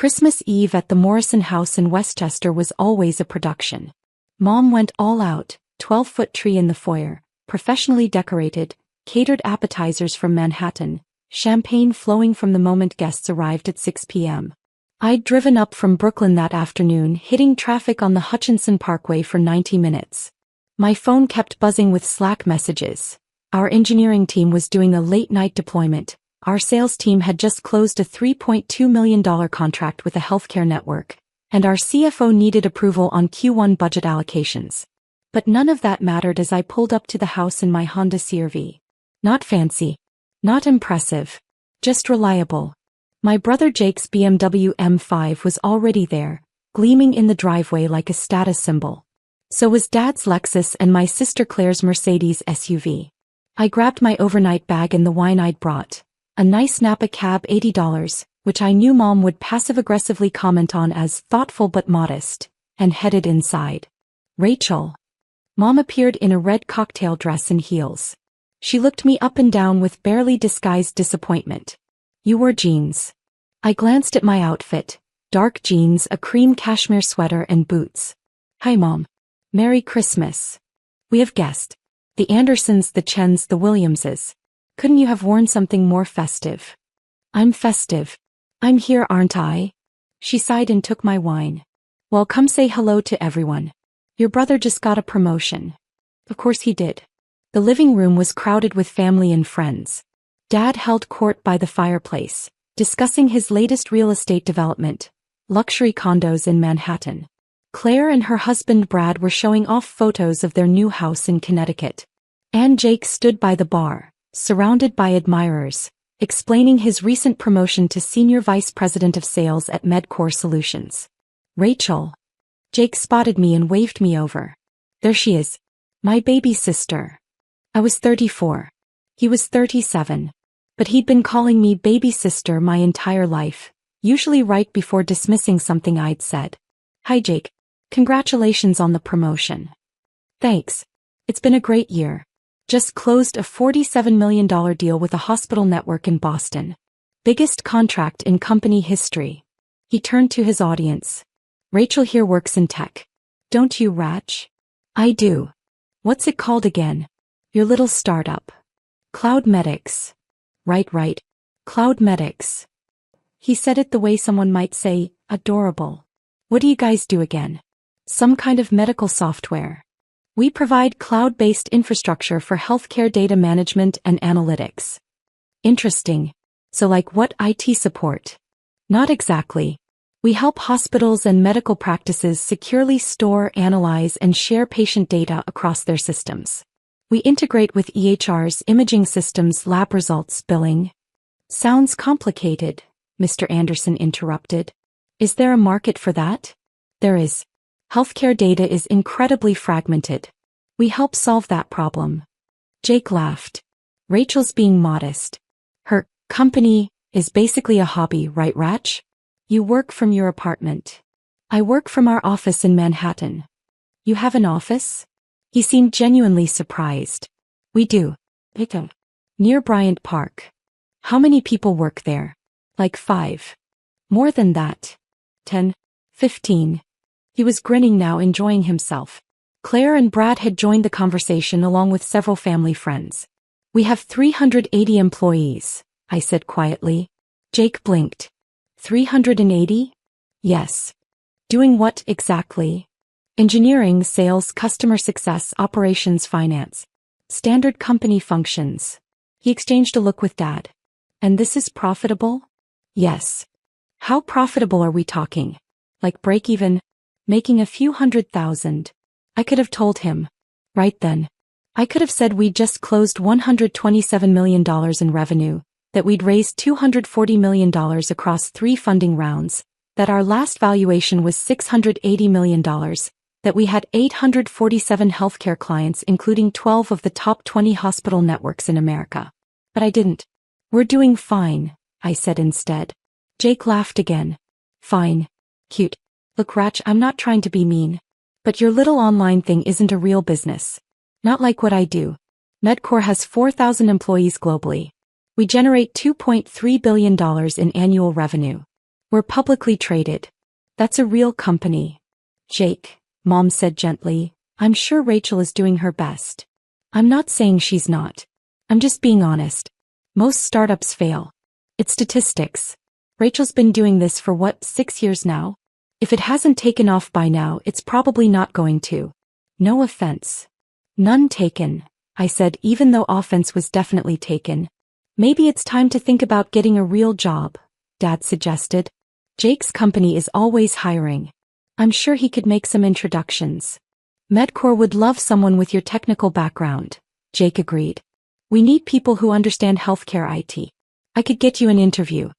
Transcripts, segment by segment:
Christmas Eve at the Morrison House in Westchester was always a production. Mom went all out, 12-foot tree in the foyer, professionally decorated, catered appetizers from Manhattan, champagne flowing from the moment guests arrived at 6 p.m. I'd driven up from Brooklyn that afternoon, hitting traffic on the Hutchinson Parkway for 90 minutes. My phone kept buzzing with Slack messages. Our engineering team was doing a late-night deployment. Our sales team had just closed a $3.2 million contract with a healthcare network, and our CFO needed approval on Q1 budget allocations. But none of that mattered as I pulled up to the house in my Honda CR-V. Not fancy. Not impressive. Just reliable. My brother Jake's BMW M5 was already there, gleaming in the driveway like a status symbol. So was Dad's Lexus and my sister Claire's Mercedes SUV. I grabbed my overnight bag and the wine I'd brought. A nice Napa cab, $80, which I knew Mom would passive-aggressively comment on as thoughtful but modest, and headed inside. Rachel. Mom appeared in a red cocktail dress and heels. She looked me up and down with barely disguised disappointment. You wore jeans. I glanced at my outfit, dark jeans, a cream cashmere sweater and boots. Hi Mom. Merry Christmas. We have guests. The Andersons, the Chens, the Williamses. Couldn't you have worn something more festive? I'm festive. I'm here, aren't I? She sighed and took my wine. Well, come say hello to everyone. Your brother just got a promotion. Of course he did. The living room was crowded with family and friends. Dad held court by the fireplace, discussing his latest real estate development, luxury condos in Manhattan. Claire and her husband Brad were showing off photos of their new house in Connecticut. And Jake stood by the bar, surrounded by admirers, explaining his recent promotion to Senior Vice President of Sales at MedCore Solutions. Rachel. Jake spotted me and waved me over. There she is. My baby sister. I was 34. He was 37. But he'd been calling me baby sister my entire life, usually right before dismissing something I'd said. Hi Jake. Congratulations on the promotion. Thanks. It's been a great year. Just closed a $47 million deal with a hospital network in Boston. Biggest contract in company history. He turned to his audience. Rachel here works in tech. Don't you, Rach? I do. What's it called again? Your little startup. Cloud Medics. Right. Cloud Medics. He said it the way someone might say, adorable. What do you guys do again? Some kind of medical software. We provide cloud-based infrastructure for healthcare data management and analytics. Interesting. So like what IT support? Not exactly. We help hospitals and medical practices securely store, analyze, and share patient data across their systems. We integrate with EHRs, imaging systems, lab results, billing. Sounds complicated, Mr. Anderson interrupted. Is there a market for that? There is. Healthcare data is incredibly fragmented. We help solve that problem. Jake laughed. Rachel's being modest. Her company is basically a hobby, right, Rach? You work from your apartment. I work from our office in Manhattan. You have an office? He seemed genuinely surprised. We do. Near Bryant Park. How many people work there? Like 5. More than that. 10. 15. He was grinning now, enjoying himself. Claire and Brad had joined the conversation along with several family friends. We have 380 employees, I said quietly. Jake blinked. 380? Yes. Doing what exactly? Engineering, sales, customer success, operations, finance. Standard company functions. He exchanged a look with Dad. And this is profitable? Yes. How profitable are we talking? Like break even? Making a few $100,000. I could have told him. Right then. I could have said we'd just closed $127 million in revenue, that we'd raised $240 million across 3 funding rounds, that our last valuation was $680 million, that we had 847 healthcare clients including 12 of the top 20 hospital networks in America. But I didn't. We're doing fine, I said instead. Jake laughed again. Fine. Cute. Look, Rach, I'm not trying to be mean. But your little online thing isn't a real business. Not like what I do. MedCore has 4,000 employees globally. We generate $2.3 billion in annual revenue. We're publicly traded. That's a real company. Jake, Mom said gently, I'm sure Rachel is doing her best. I'm not saying she's not. I'm just being honest. Most startups fail. It's statistics. Rachel's been doing this for 6 years now? If it hasn't taken off by now, it's probably not going to. No offense. None taken, I said, even though offense was definitely taken. Maybe it's time to think about getting a real job, Dad suggested. Jake's company is always hiring. I'm sure he could make some introductions. Medcore would love someone with your technical background, Jake agreed. We need people who understand healthcare IT. I could get you an interview.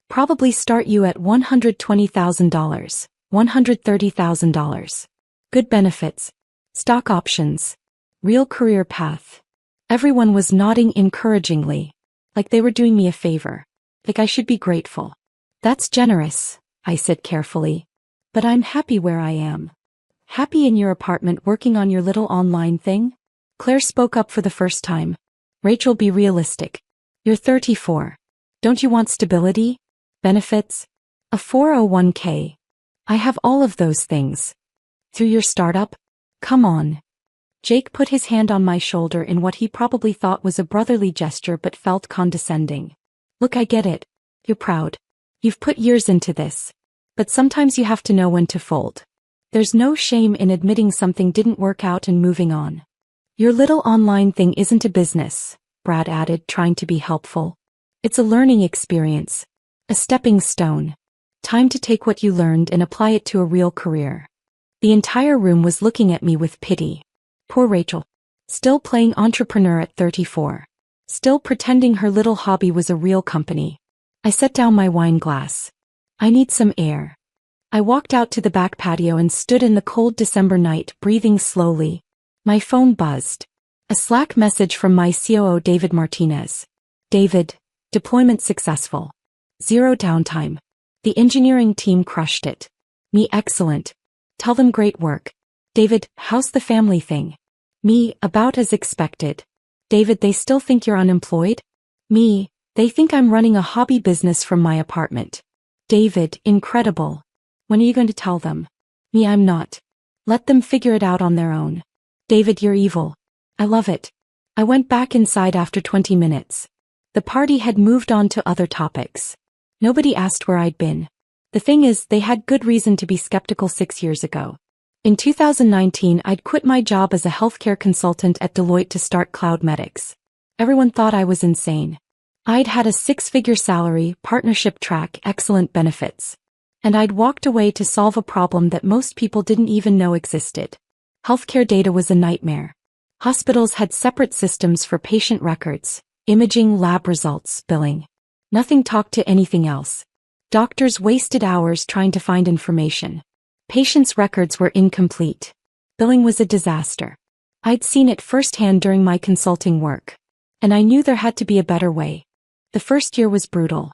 Probably start you at $120,000, $130,000. Good benefits. Stock options. Real career path. Everyone was nodding encouragingly. Like they were doing me a favor. Like I should be grateful. That's generous, I said carefully. But I'm happy where I am. Happy in your apartment working on your little online thing? Claire spoke up for the first time. Rachel, be realistic. You're 34. Don't you want stability? Benefits? A 401k? I have all of those things. Through your startup? Come on. Jake put his hand on my shoulder in what he probably thought was a brotherly gesture but felt condescending. Look, I get it. You're proud. You've put years into this. But sometimes you have to know when to fold. There's no shame in admitting something didn't work out and moving on. Your little online thing isn't a business, Brad added, trying to be helpful. It's a learning experience. A stepping stone. Time to take what you learned and apply it to a real career. The entire room was looking at me with pity. Poor Rachel. Still playing entrepreneur at 34. Still pretending her little hobby was a real company. I set down my wine glass. I need some air. I walked out to the back patio and stood in the cold December night, breathing slowly. My phone buzzed. A Slack message from my COO David Martinez. David, deployment successful. 0 downtime. The engineering team crushed it. Me, excellent. Tell them great work. David, how's the family thing? Me, about as expected. David, they still think you're unemployed? Me, they think I'm running a hobby business from my apartment. David, incredible. When are you going to tell them? Me, I'm not. Let them figure it out on their own. David, you're evil. I love it. I went back inside after 20 minutes. The party had moved on to other topics. Nobody asked where I'd been. The thing is, they had good reason to be skeptical 6 years ago. In 2019, I'd quit my job as a healthcare consultant at Deloitte to start CloudMedics. Everyone thought I was insane. I'd had a 6-figure salary, partnership track, excellent benefits. And I'd walked away to solve a problem that most people didn't even know existed. Healthcare data was a nightmare. Hospitals had separate systems for patient records, imaging, lab results, billing. Nothing talked to anything else. Doctors wasted hours trying to find information. Patients' records were incomplete. Billing was a disaster. I'd seen it firsthand during my consulting work. And I knew there had to be a better way. The first year was brutal.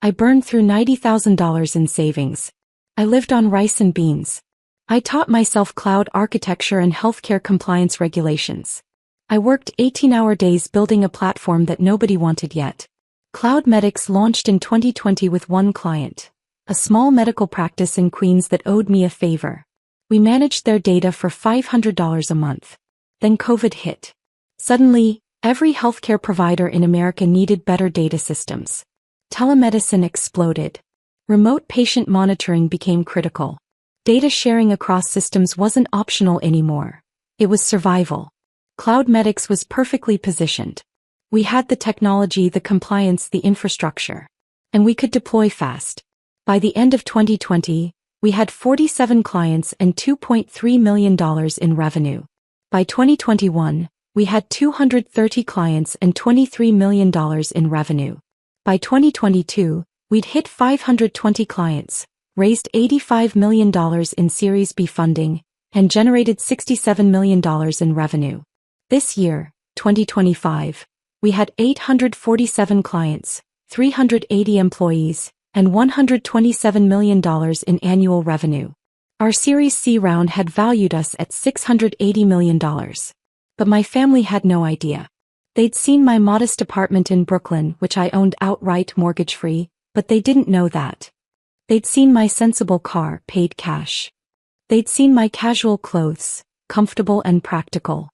I burned through $90,000 in savings. I lived on rice and beans. I taught myself cloud architecture and healthcare compliance regulations. I worked 18-hour days building a platform that nobody wanted yet. CloudMedics launched in 2020 with one client, a small medical practice in Queens that owed me a favor. We managed their data for $500 a month. Then COVID hit. Suddenly, every healthcare provider in America needed better data systems. Telemedicine exploded. Remote patient monitoring became critical. Data sharing across systems wasn't optional anymore. It was survival. CloudMedics was perfectly positioned. We had the technology, the compliance, the infrastructure. And we could deploy fast. By the end of 2020, we had 47 clients and $2.3 million in revenue. By 2021, we had 230 clients and $23 million in revenue. By 2022, we'd hit 520 clients, raised $85 million in Series B funding, and generated $67 million in revenue. This year, 2025, we had 847 clients, 380 employees, and $127 million in annual revenue. Our Series C round had valued us at $680 million. But my family had no idea. They'd seen my modest apartment in Brooklyn, which I owned outright mortgage-free, but they didn't know that. They'd seen my sensible car, paid cash. They'd seen my casual clothes, comfortable and practical.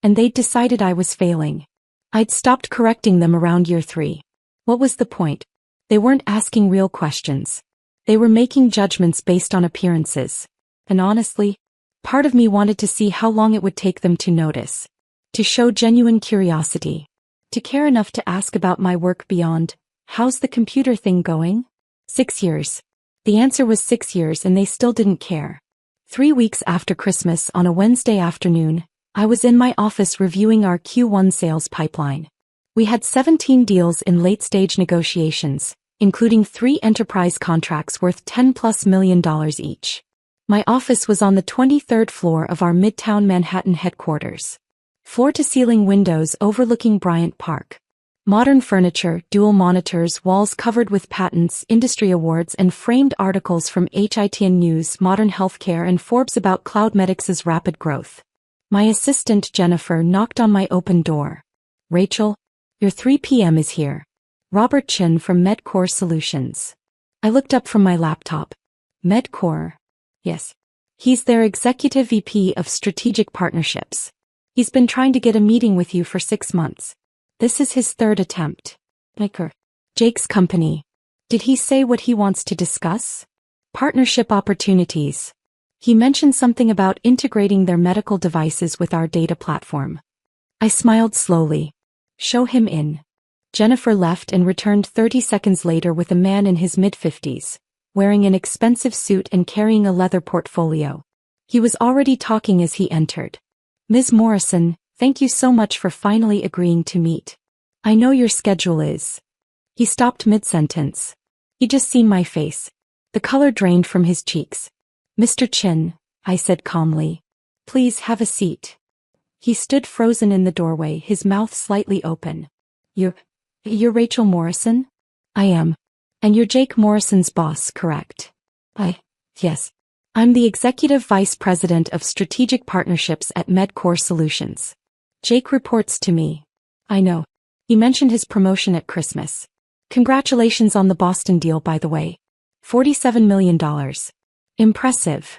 And they'd decided I was failing. I'd stopped correcting them around year 3. What was the point? They weren't asking real questions. They were making judgments based on appearances. And honestly, part of me wanted to see how long it would take them to notice. To show genuine curiosity. To care enough to ask about my work beyond, how's the computer thing going? 6 years. The answer was 6 years and they still didn't care. 3 weeks after Christmas on a Wednesday afternoon, I was in my office reviewing our Q1 sales pipeline. We had 17 deals in late-stage negotiations, including 3 enterprise contracts worth $10+ million each. My office was on the 23rd floor of our Midtown Manhattan headquarters. Floor-to-ceiling windows overlooking Bryant Park. Modern furniture, dual monitors, walls covered with patents, industry awards and framed articles from HITN News, Modern Healthcare and Forbes about Cloudmedix's rapid growth. My assistant Jennifer knocked on my open door. Rachel, your 3 p.m. is here. Robert Chin from Medcore Solutions. I looked up from my laptop. Medcore? Yes. He's their executive VP of strategic partnerships. He's been trying to get a meeting with you for 6 months. This is his 3rd attempt. Medcore. Jake's company. Did he say what he wants to discuss? Partnership opportunities. He mentioned something about integrating their medical devices with our data platform. I smiled slowly. Show him in. Jennifer left and returned 30 seconds later with a man in his mid-50s, wearing an expensive suit and carrying a leather portfolio. He was already talking as he entered. Ms. Morrison, thank you so much for finally agreeing to meet. I know your schedule is. He stopped mid-sentence. He'd just seen my face. The color drained from his cheeks. Mr. Chin, I said calmly. Please have a seat. He stood frozen in the doorway, his mouth slightly open. You're Rachel Morrison? I am. And you're Jake Morrison's boss, correct? Yes. I'm the Executive Vice President of Strategic Partnerships at Medcore Solutions. Jake reports to me. I know. He mentioned his promotion at Christmas. Congratulations on the Boston deal, by the way. $47 million. Impressive.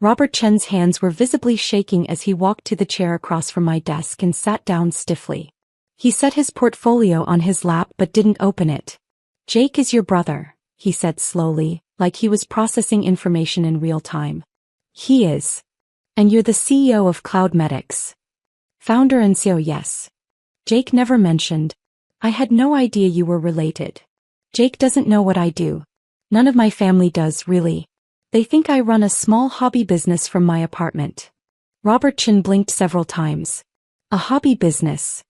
Robert Chen's hands were visibly shaking as he walked to the chair across from my desk and sat down stiffly. He set his portfolio on his lap but didn't open it. Jake is your brother, he said slowly, like he was processing information in real time. He is. And you're the CEO of Cloudmedix. Founder and CEO, yes. Jake never mentioned. I had no idea you were related. Jake doesn't know what I do. None of my family does, really. They think I run a small hobby business from my apartment. Robert Chin blinked several times. A hobby business.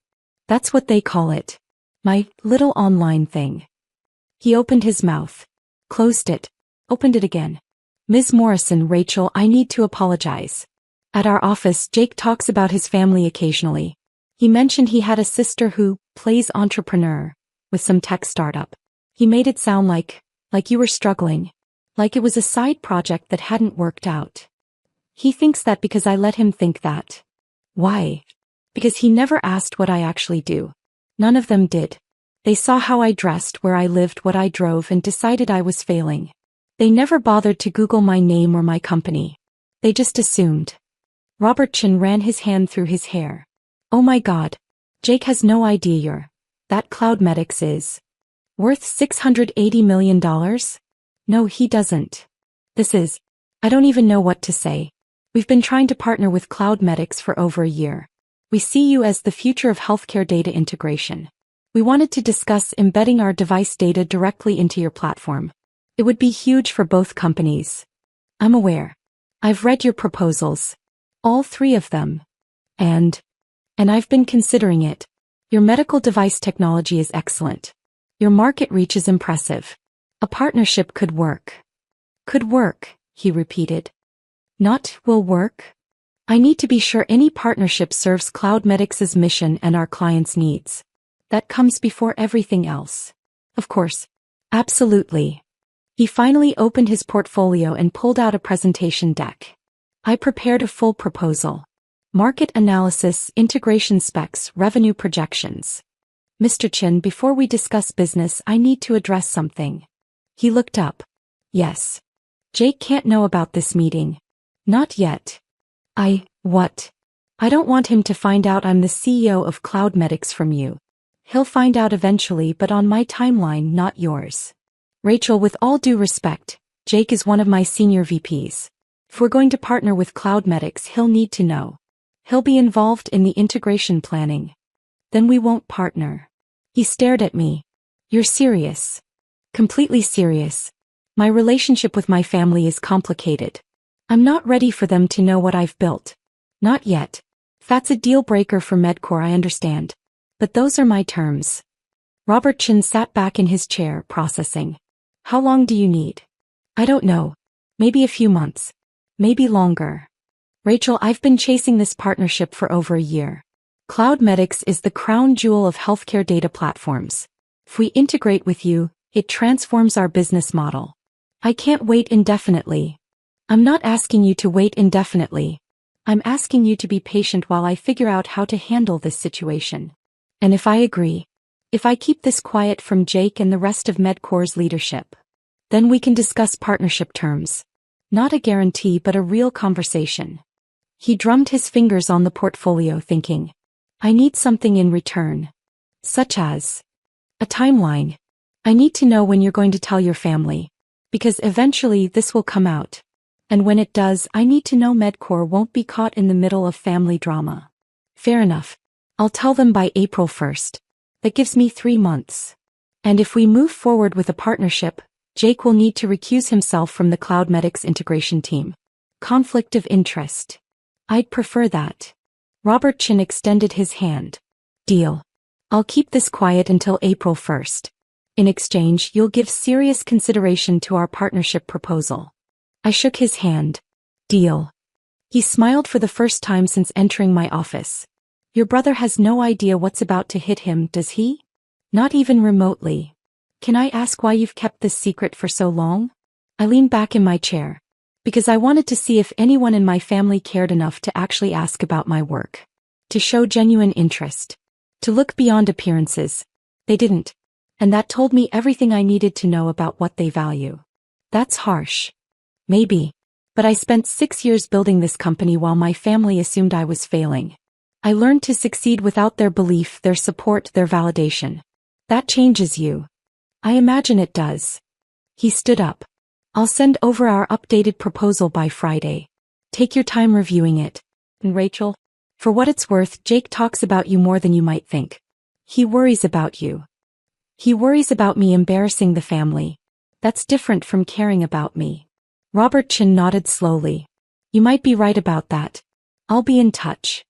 That's what they call it. My little online thing. He opened his mouth. Closed it. Opened it again. Ms. Morrison, Rachel, I need to apologize. At our office, Jake talks about his family occasionally. He mentioned he had a sister who plays entrepreneur with some tech startup. He made it sound like you were struggling. Like it was a side project that hadn't worked out. He thinks that because I let him think that. Why? Because he never asked what I actually do. None of them did. They saw how I dressed, where I lived, what I drove, and decided I was failing. They never bothered to Google my name or my company. They just assumed. Robert Chin ran his hand through his hair. Oh my God. Jake has no idea that Cloudmedix is worth $680 million? No, he doesn't. I don't even know what to say. We've been trying to partner with Cloudmedix for over a year. We see you as the future of healthcare data integration. We wanted to discuss embedding our device data directly into your platform. It would be huge for both companies. I'm aware. I've read your proposals. All 3 of them. And I've been considering it. Your medical device technology is excellent. Your market reach is impressive. A partnership could work. Could work, he repeated. Not will work? I need to be sure any partnership serves Cloudmedix's mission and our clients' needs. That comes before everything else. Of course. Absolutely. He finally opened his portfolio and pulled out a presentation deck. I prepared a full proposal. Market analysis, integration specs, revenue projections. Mr. Chin, before we discuss business, I need to address something. He looked up. Yes. Jake can't know about this meeting. Not yet. What? I don't want him to find out I'm the CEO of Cloud Medics from you. He'll find out eventually, but on my timeline, not yours. Rachel, with all due respect, Jake is one of my senior VPs. If we're going to partner with Cloud Medics, he'll need to know. He'll be involved in the integration planning. Then we won't partner. He stared at me. You're serious? Completely serious. My relationship with my family is complicated. I'm not ready for them to know what I've built. Not yet. That's a deal breaker for Medcore, I understand. But those are my terms. Robert Chin sat back in his chair, processing. How long do you need? I don't know. Maybe a few months. Maybe longer. Rachel, I've been chasing this partnership for over a year. Cloud Medics is the crown jewel of healthcare data platforms. If we integrate with you, it transforms our business model. I can't wait indefinitely. I'm not asking you to wait indefinitely. I'm asking you to be patient while I figure out how to handle this situation. And if I agree, if I keep this quiet from Jake and the rest of Medcore's leadership, then we can discuss partnership terms. Not a guarantee, but a real conversation. He drummed his fingers on the portfolio, thinking, I need something in return. Such as a timeline. I need to know when you're going to tell your family, because eventually this will come out. And when it does, I need to know Medcore won't be caught in the middle of family drama. Fair enough. I'll tell them by April 1st. That gives me 3 months. And if we move forward with a partnership, Jake will need to recuse himself from the Cloud Medics integration team. Conflict of interest. I'd prefer that. Robert Chin extended his hand. Deal. I'll keep this quiet until April 1st. In exchange, you'll give serious consideration to our partnership proposal. I shook his hand. Deal. He smiled for the first time since entering my office. Your brother has no idea what's about to hit him, does he? Not even remotely. Can I ask why you've kept this secret for so long? I leaned back in my chair. Because I wanted to see if anyone in my family cared enough to actually ask about my work. To show genuine interest. To look beyond appearances. They didn't. And that told me everything I needed to know about what they value. That's harsh. Maybe. But I spent 6 years building this company while my family assumed I was failing. I learned to succeed without their belief, their support, their validation. That changes you. I imagine it does. He stood up. I'll send over our updated proposal by Friday. Take your time reviewing it. And Rachel, for what it's worth, Jake talks about you more than you might think. He worries about you. He worries about me embarrassing the family. That's different from caring about me. Robert Chin nodded slowly. You might be right about that. I'll be in touch.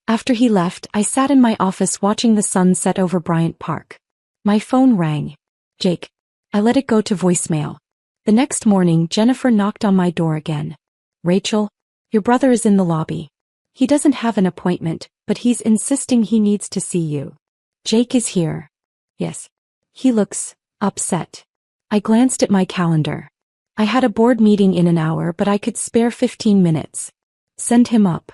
After he left, I sat in my office watching the sun set over Bryant Park. My phone rang. Jake. I let it go to voicemail. The next morning, Jennifer knocked on my door again. Rachel, your brother is in the lobby. He doesn't have an appointment, but he's insisting he needs to see you. Jake is here. Yes. He looks upset. I glanced at my calendar. I had a board meeting in an hour, but I could spare 15 minutes. Send him up.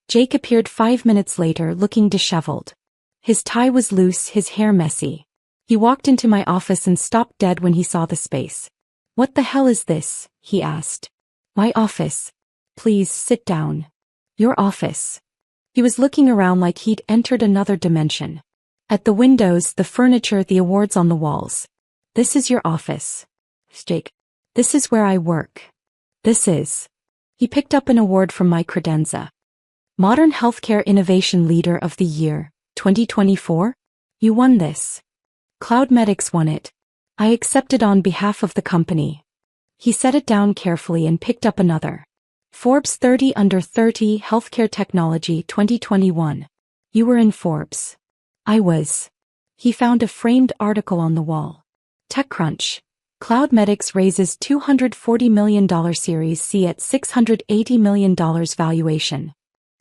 Jake appeared 5 minutes later, looking disheveled. His tie was loose, his hair messy. He walked into my office and stopped dead when he saw the space. What the hell is this? He asked. My office. Please sit down. Your office. He was looking around like he'd entered another dimension. At the windows, the furniture, the awards on the walls. This is your office. Jake. This is where I work. This is. He picked up an award from my credenza. Modern Healthcare Innovation Leader of the Year, 2024? You won this. Cloud Medics won it. I accepted on behalf of the company. He set it down carefully and picked up another. Forbes 30 Under 30 Healthcare Technology 2021. You were in Forbes. I was. He found a framed article on the wall. TechCrunch. Cloud Medics raises $240 million Series C at $680 million valuation.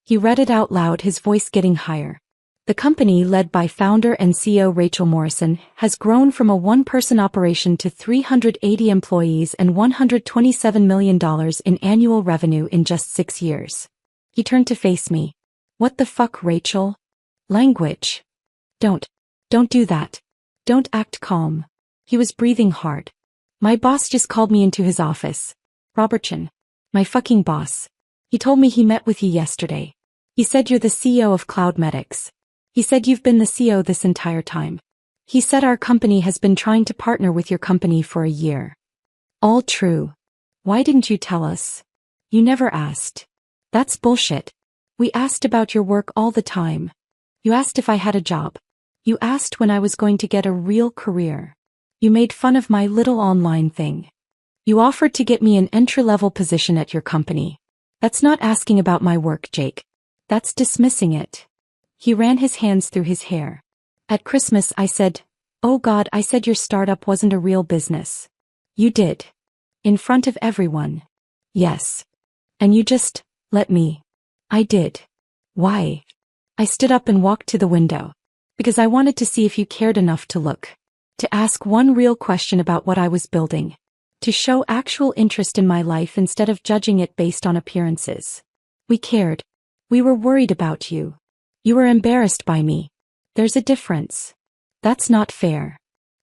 He read it out loud, his voice getting higher. The company, led by founder and CEO Rachel Morrison, has grown from a one-person operation to 380 employees and $127 million in annual revenue in just 6 years. He turned to face me. What the fuck, Rachel? Language. Don't do that. Don't act calm. He was breathing hard. My boss just called me into his office. Robertson. My fucking boss. He told me he met with you yesterday. He said you're the CEO of Cloudmedics. He said you've been the CEO this entire time. He said our company has been trying to partner with your company for a year. All true. Why didn't you tell us? You never asked. That's bullshit. We asked about your work all the time. You asked if I had a job. You asked when I was going to get a real career. You made fun of my little online thing. You offered to get me an entry-level position at your company. That's not asking about my work, Jake. That's dismissing it. He ran his hands through his hair. At Christmas I said, oh God, I said your startup wasn't a real business. You did. In front of everyone. Yes. And you just let me. I did. Why? I stood up and walked to the window. Because I wanted to see if you cared enough to look. To ask one real question about what I was building. To show actual interest in my life instead of judging it based on appearances. We cared. We were worried about you. You were embarrassed by me. There's a difference. That's not fair.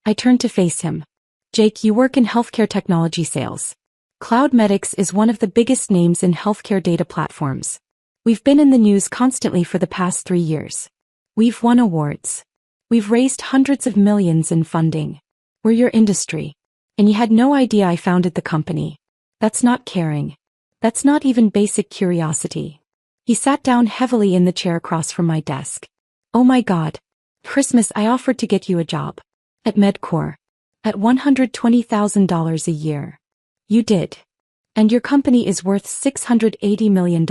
I turned to face him. Jake, you work in healthcare technology sales. Cloudmedics is one of the biggest names in healthcare data platforms. We've been in the news constantly for the past 3 years. We've won awards. We've raised hundreds of millions in funding. We're your industry. And you had no idea I founded the company. That's not caring. That's not even basic curiosity. He sat down heavily in the chair across from my desk. Oh my God. Christmas I offered to get you a job. At Medcore. At $120,000 a year. You did. And your company is worth $680 million.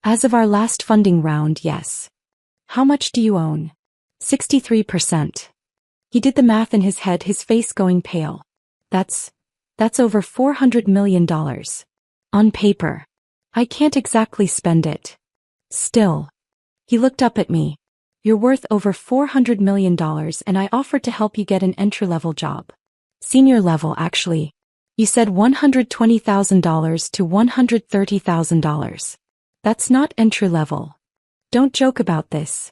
As of our last funding round, yes. How much do you own? 63%. He did the math in his head, his face going pale. That's over $400 million. On paper. I can't exactly spend it. Still. He looked up at me. You're worth over $400 million and I offered to help you get an entry-level job. Senior level, actually. You said $120,000 to $130,000. That's not entry-level. Don't joke about this.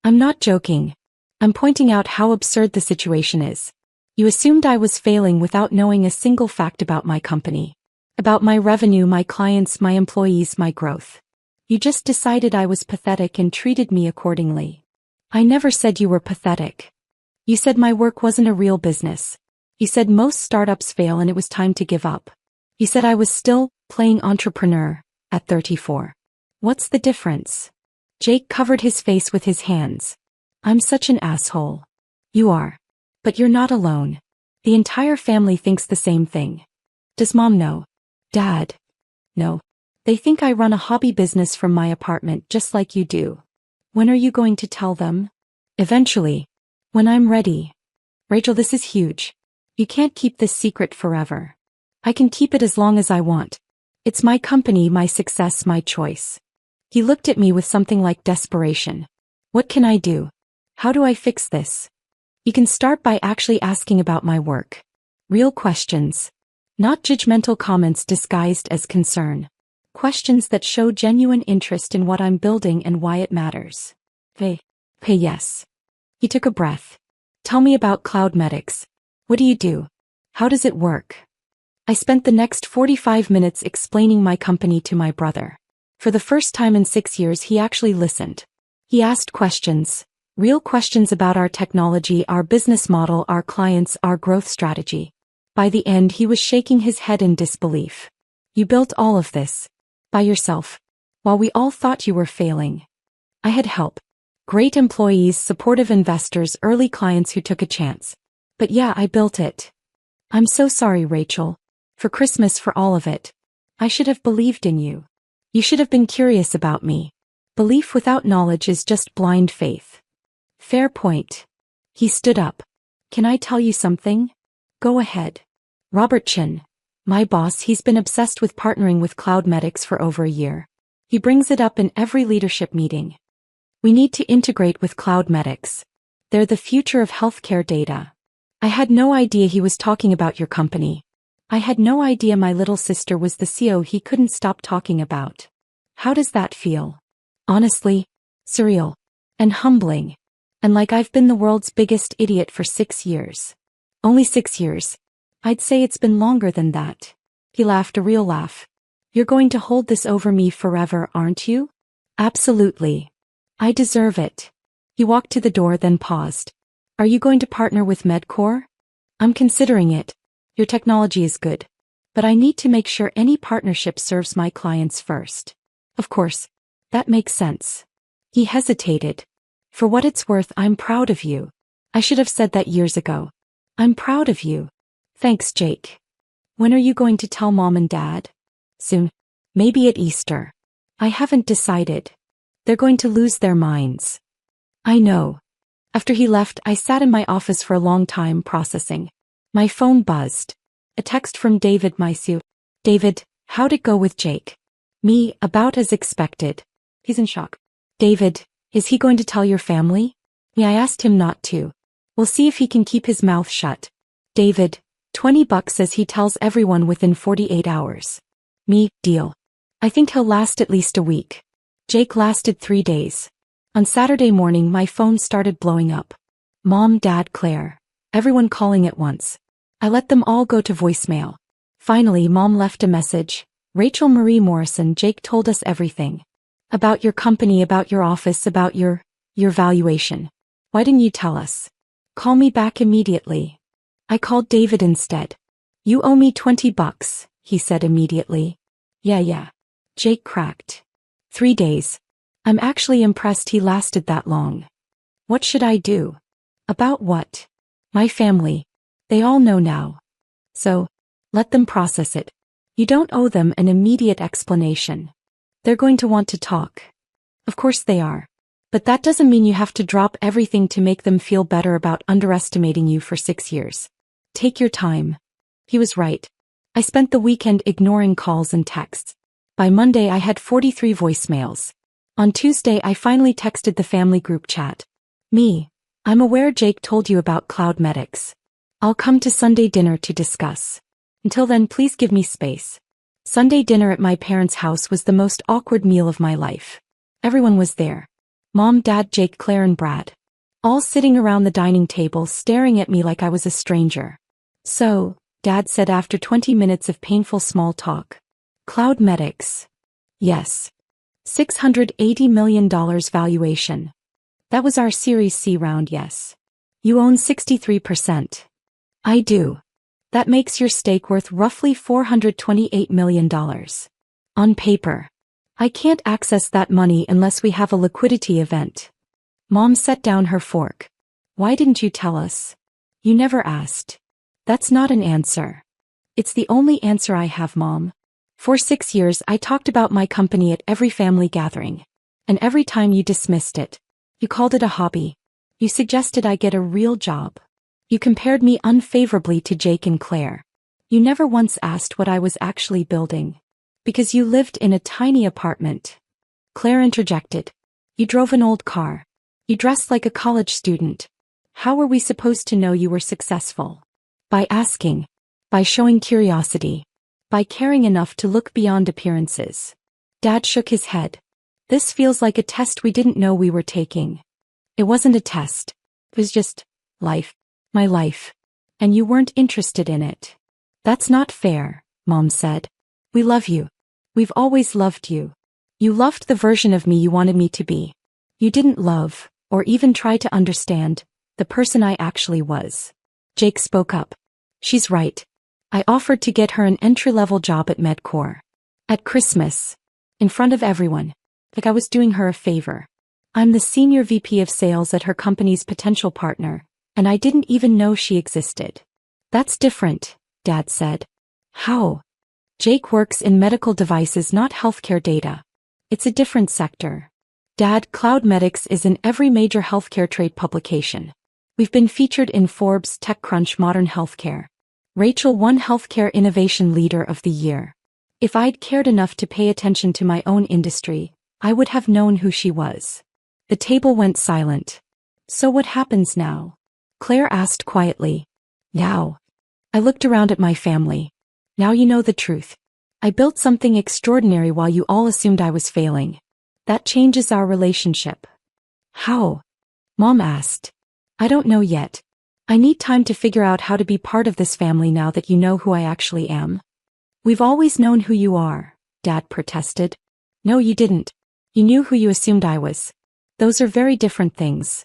I'm not joking. I'm pointing out how absurd the situation is. You assumed I was failing without knowing a single fact about my company. About my revenue, my clients, my employees, my growth. You just decided I was pathetic and treated me accordingly. I never said you were pathetic. You said my work wasn't a real business. You said most startups fail and it was time to give up. You said I was still playing entrepreneur at 34. What's the difference? Jake covered his face with his hands. I'm such an asshole. You are. But you're not alone. The entire family thinks the same thing. Does Mom know? Dad? No. They think I run a hobby business from my apartment just like you do. When are you going to tell them? Eventually. When I'm ready. Rachel, this is huge. You can't keep this secret forever. I can keep it as long as I want. It's my company, my success, my choice. He looked at me with something like desperation. What can I do? How do I fix this? You can start by actually asking about my work. Real questions. Not judgmental comments disguised as concern. Questions that show genuine interest in what I'm building and why it matters. Pay yes. He took a breath. Tell me about Cloudmedics. What do you do? How does it work? I spent the next 45 minutes explaining my company to my brother. For the first time in 6 years he actually listened. He asked questions. Real questions about our technology, our business model, our clients, our growth strategy. By the end he was shaking his head in disbelief. You built all of this. By yourself. While we all thought you were failing. I had help. Great employees, supportive investors, early clients who took a chance. But yeah, I built it. I'm so sorry, Rachel. For Christmas, for all of it. I should have believed in you. You should have been curious about me. Belief without knowledge is just blind faith. Fair point. He stood up. Can I tell you something? Go ahead. Robert Chin. My boss, he's been obsessed with partnering with Cloudmedics for over a year. He brings it up in every leadership meeting. We need to integrate with Cloudmedics. They're the future of healthcare data. I had no idea he was talking about your company. I had no idea my little sister was the CEO he couldn't stop talking about. How does that feel? Honestly, surreal. And humbling. And like I've been the world's biggest idiot for 6 years. Only 6 years. I'd say it's been longer than that. He laughed a real laugh. You're going to hold this over me forever, aren't you? Absolutely. I deserve it. He walked to the door then paused. Are you going to partner with Medcore? I'm considering it. Your technology is good. But I need to make sure any partnership serves my clients first. Of course. That makes sense. He hesitated. For what it's worth, I'm proud of you. I should have said that years ago. I'm proud of you. Thanks, Jake. When are you going to tell Mom and Dad? Soon. Maybe at Easter. I haven't decided. They're going to lose their minds. I know. After he left, I sat in my office for a long time processing. My phone buzzed. A text from David, my suit. David, how'd it go with Jake? Me, about as expected. He's in shock. David, is he going to tell your family? Me, I asked him not to. We'll see if he can keep his mouth shut. David, $20 says he tells everyone within 48 hours. Me, deal. I think he'll last at least a week. Jake lasted 3 days. On Saturday morning, my phone started blowing up. Mom, Dad, Claire. Everyone calling at once. I let them all go to voicemail. Finally, Mom left a message. Rachel Marie Morrison, Jake told us everything. About your company, about your office, about your valuation. Why didn't you tell us? Call me back immediately. I called David instead. You owe me $20, he said immediately. Yeah. Jake cracked. 3 days. I'm actually impressed he lasted that long. What should I do? About what? My family. They all know now. So, let them process it. You don't owe them an immediate explanation. They're going to want to talk. Of course they are. But that doesn't mean you have to drop everything to make them feel better about underestimating you for 6 years. Take your time. He was right. I spent the weekend ignoring calls and texts. By Monday I had 43 voicemails. On Tuesday I finally texted the family group chat. Me. I'm aware Jake told you about Cloud Medics. I'll come to Sunday dinner to discuss. Until then, please give me space. Sunday dinner at my parents' house was the most awkward meal of my life. Everyone was there. Mom, Dad, Jake, Claire, and Brad. All sitting around the dining table staring at me like I was a stranger. So, Dad said after 20 minutes of painful small talk. Cloud Medics. Yes. $680 million valuation. That was our Series C round, yes. You own 63%. I do. That makes your stake worth roughly $428 million. On paper. I can't access that money unless we have a liquidity event. Mom set down her fork. Why didn't you tell us? You never asked. That's not an answer. It's the only answer I have, Mom. For 6 years I talked about my company at every family gathering. And every time you dismissed it. You called it a hobby. You suggested I get a real job. You compared me unfavorably to Jake and Claire. You never once asked what I was actually building. Because you lived in a tiny apartment. Claire interjected. You drove an old car. You dressed like a college student. How were we supposed to know you were successful? By asking. By showing curiosity. By caring enough to look beyond appearances. Dad shook his head. This feels like a test we didn't know we were taking. It wasn't a test. It was just life. My life. And you weren't interested in it. That's not fair, Mom said. We love you. We've always loved you. You loved the version of me you wanted me to be. You didn't love, or even try to understand, the person I actually was. Jake spoke up. She's right. I offered to get her an entry-level job at Medcore. At Christmas. In front of everyone. Like I was doing her a favor. I'm the senior VP of sales at her company's potential partner, and I didn't even know she existed. That's different, Dad said. How? Jake works in medical devices, not healthcare data. It's a different sector. Dad, Cloud Medics is in every major healthcare trade publication. We've been featured in Forbes, TechCrunch, Modern Healthcare. Rachel won Healthcare Innovation Leader of the Year. If I'd cared enough to pay attention to my own industry, I would have known who she was. The table went silent. So what happens now? Claire asked quietly. Now. I looked around at my family. Now you know the truth. I built something extraordinary while you all assumed I was failing. That changes our relationship. How? Mom asked. I don't know yet. I need time to figure out how to be part of this family now that you know who I actually am. We've always known who you are, Dad protested. No, you didn't. You knew who you assumed I was. Those are very different things.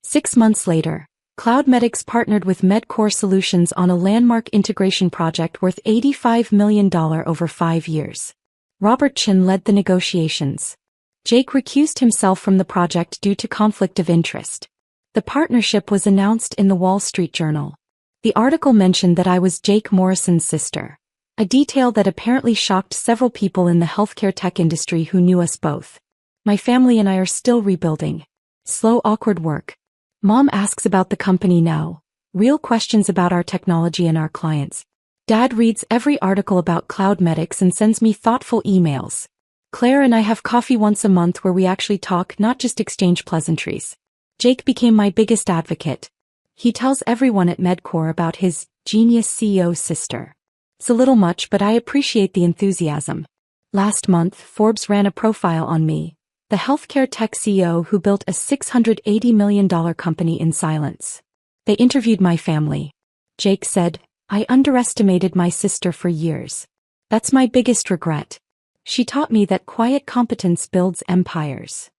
6 months later, CloudMedix partnered with MedCore Solutions on a landmark integration project worth $85 million over 5 years. Robert Chin led the negotiations. Jake recused himself from the project due to conflict of interest. The partnership was announced in the Wall Street Journal. The article mentioned that I was Jake Morrison's sister, a detail that apparently shocked several people in the healthcare tech industry who knew us both. My family and I are still rebuilding. Slow, awkward work. Mom asks about the company now. Real questions about our technology and our clients. Dad reads every article about CloudMedix and sends me thoughtful emails. Claire and I have coffee once a month where we actually talk, not just exchange pleasantries. Jake became my biggest advocate. He tells everyone at MedCore about his genius CEO sister. It's a little much, but I appreciate the enthusiasm. Last month, Forbes ran a profile on me, the healthcare tech CEO who built a $680 million company in silence. They interviewed my family. Jake said, I underestimated my sister for years. That's my biggest regret. She taught me that quiet competence builds empires.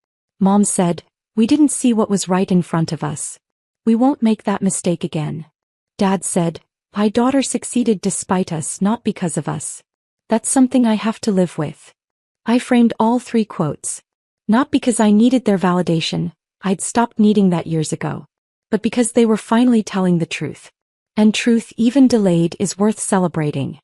Mom said, we didn't see what was right in front of us. We won't make that mistake again. Dad said, my daughter succeeded despite us, not because of us. That's something I have to live with. I framed all 3 quotes. Not because I needed their validation, I'd stopped needing that years ago. But because they were finally telling the truth. And truth, even delayed, is worth celebrating.